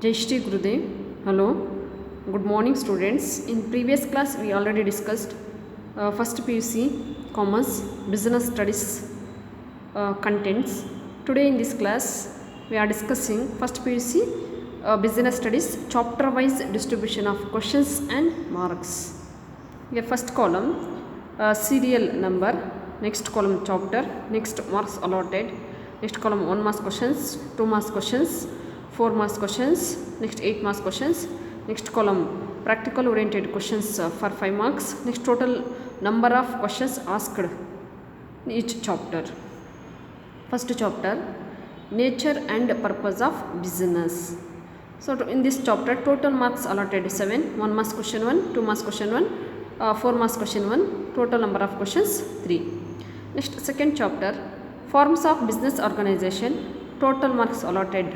Jai Shri Gurudev. Hello. Good morning, students. In previous class, we already discussed first PUC Commerce Business Studies contents. Today in this class, we are discussing first PUC Business Studies chapter-wise distribution of questions and marks. Here, first column serial number, next column chapter, next marks allotted, next column 1 marks questions, 2 marks questions, 4 marks questions, next 8 marks questions, next column practical oriented questions for 5 marks, next total number of questions asked in each chapter. First chapter, nature and purpose of business. So in this chapter total marks allotted 7, 1 marks question 1, 2 marks question 1, 4 marks question 1, total number of questions 3. Next second chapter, forms of business organization, total marks allotted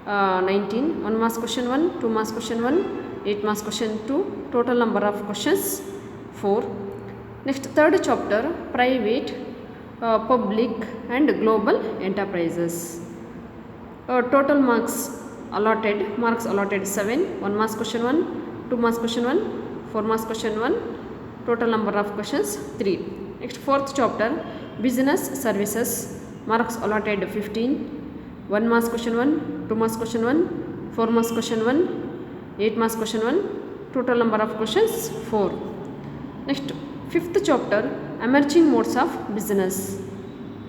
19, 1 marks question 1, 2 marks question 1, 8 marks question 2, total number of questions 4. Next third chapter, private, public and global enterprises. Total marks allotted 7, 1 marks question 1, 2 marks question 1, 4 marks question 1, total number of questions 3. Next fourth chapter, business services, marks allotted 15, 1 marks question 1, 2 marks question 1, 4 marks question 1, 8 marks question 1, total number of questions 4. Next fifth chapter, emerging modes of business,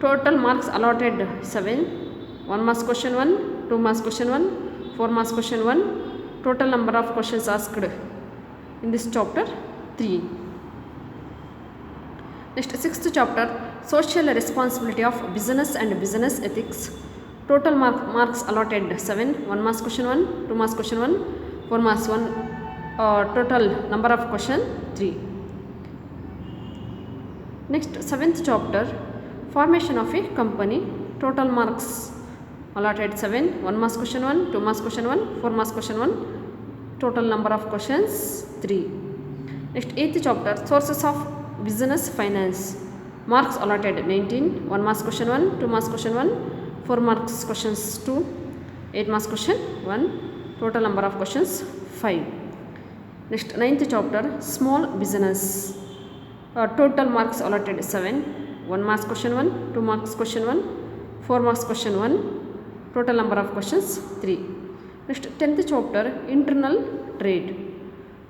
total marks allotted 7, 1 marks question 1, 2 marks question 1, 4 marks question 1, total number of questions asked in this chapter 3. Next sixth chapter, social responsibility of business and business ethics, total marks allotted 7, 1 marks question 1, 2 marks question 1, 4 marks 1, total number of question 3. Next seventh chapter, formation of a company, total marks allotted 7, 1 marks question 1, 2 marks question 1, 4 marks question 1, total number of questions 3. Next eighth chapter, sources of business finance, marks allotted 19, 1 marks question 1, 2 marks question 1, 4 marks questions 2, 8 marks question 1, total number of questions 5. Next ninth chapter, small business, total marks allotted 7, 1 marks question 1, 2 marks question 1, 4 marks question 1, total number of questions 3. Next 10th chapter, internal trade,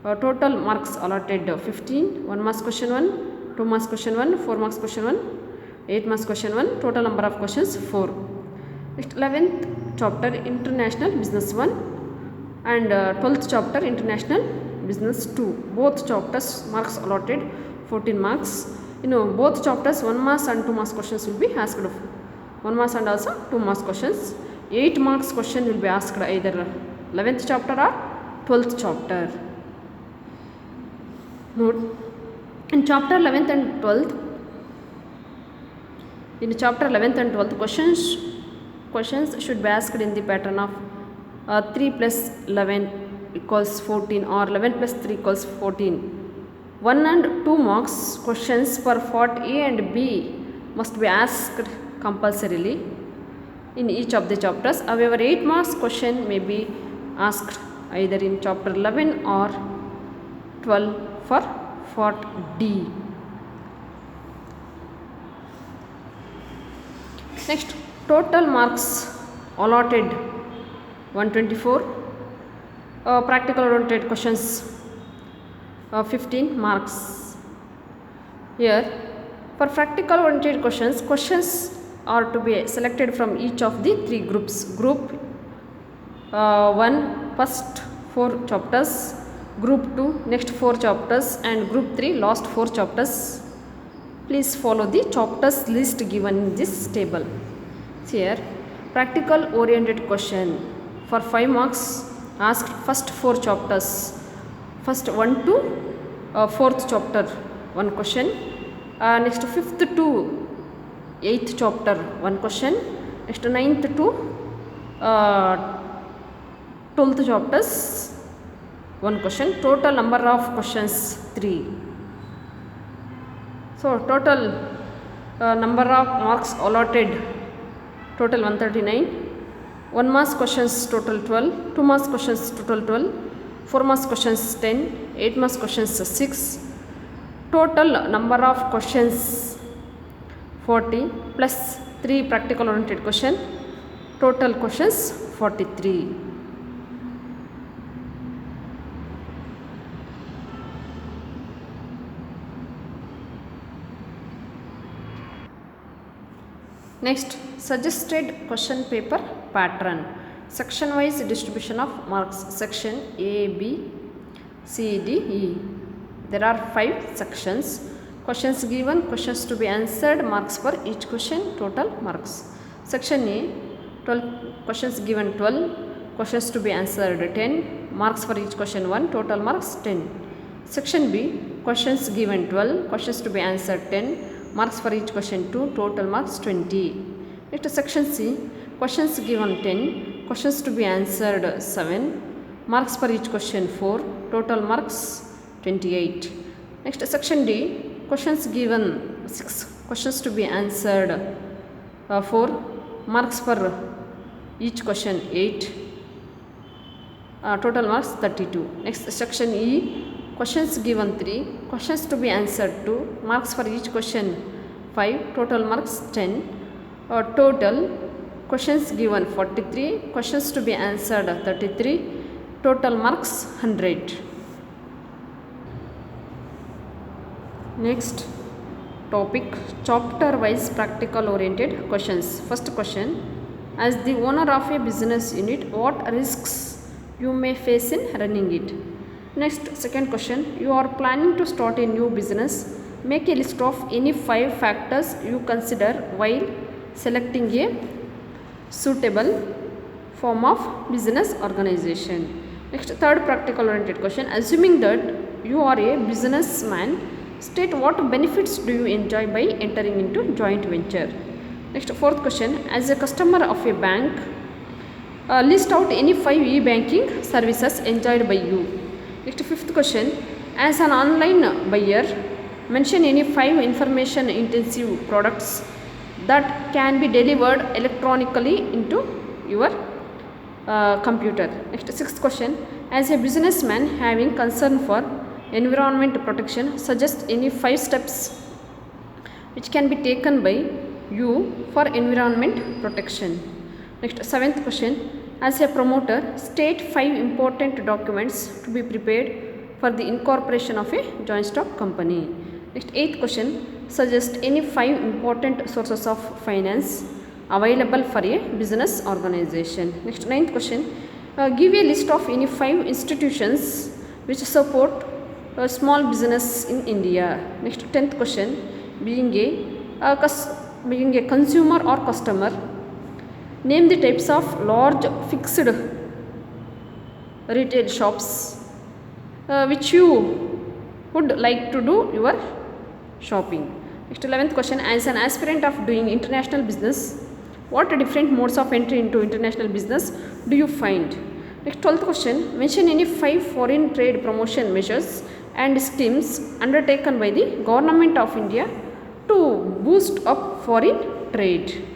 total marks allotted 15, 1 marks question 1, 2 marks question 1, 4 marks question 1, 8 marks question 1, total number of questions 4. Next 11th chapter, international business 1 and 12th chapter, international business 2. Both chapters marks allotted 14 marks. Both chapters 1 marks and 2 marks questions will be asked. 1 marks and also 2 marks questions. 8 marks question will be asked either 11th chapter or 12th chapter. Note, in chapter 11th and 12th, in chapter 11th and 12th, questions should be asked in the pattern of 3 plus 11 equals 14 or 11 plus 3 equals 14. 1 and 2 marks questions for part A and B must be asked compulsorily in each of the chapters. However, 8 marks question may be asked either in chapter 11 or 12 for part D. Next, total marks allotted 124, practical oriented questions 15 marks. Here for practical oriented questions are to be selected from each of the 3 groups. Group 1 first 4 chapters, group 2 next 4 chapters and group 3 last 4 chapters. Please follow the chapters list given in this table. Here practical oriented question for 5 marks asked first 4 chapters, first 1 to 4th chapter 1 question, next 5th to 8th chapter 1 question, next 9th to 12th chapters 1 question, total number of questions 3. So total number of marks allotted total 139, 1 marks questions total 12, 2 marks questions total 12, 4 marks questions 10, 8 marks questions 6. Total number of questions 40 plus 3 practical oriented question. Total questions 43. Next, suggested question paper pattern. Section wise distribution of marks. Section A, B, C, D, E. There are 5 sections. Questions given, questions to be answered, marks for each question, total marks. Section A, 12 questions given 12, questions to be answered 10, marks for each question 1, total marks 10. Section B, questions given 12, questions to be answered 10, marks for each question 2, total marks 20. Next, section C, questions given 10, questions to be answered 7, marks for each question 4, total marks 28. Next, section D, questions given 6, questions to be answered 4, marks for each question 8, total marks 32. Next, section E, questions given 3, questions to be answered 2, marks for each question 5, total marks 10. Total questions given 43, questions to be answered 33, total marks 100. Next topic, chapter wise practical oriented questions. First question, as the owner of a business unit, what risks you may face in running it? Next, second question, you are planning to start a new business. Make a list of any 5 factors you consider while selecting a suitable form of business organization. Next, third practical oriented question, assuming that you are a businessman, state what benefits do you enjoy by entering into joint venture. Next, fourth question, as a customer of a bank, list out any 5 e-banking services enjoyed by you. Next, fifth question, as an online buyer, mention any 5 information intensive products that can be delivered electronically into your computer. Next, sixth question, as a businessman having concern for environment protection, suggest any 5 steps which can be taken by you for environment protection. Next, seventh question, as a promoter, state 5 important documents to be prepared for the incorporation of a joint stock company. Next, eighth question, suggest any 5 important sources of finance available for a business organization. Next, ninth question, give a list of any 5 institutions which support small business in India. Next, 10th question, being a consumer or customer, name the types of large fixed retail shops which you would like to do your shopping. Next, 11th question, as an aspirant of doing international business, what different modes of entry into international business do you find? Next, 12th question, mention any 5 foreign trade promotion measures and schemes undertaken by the government of India to boost up foreign trade.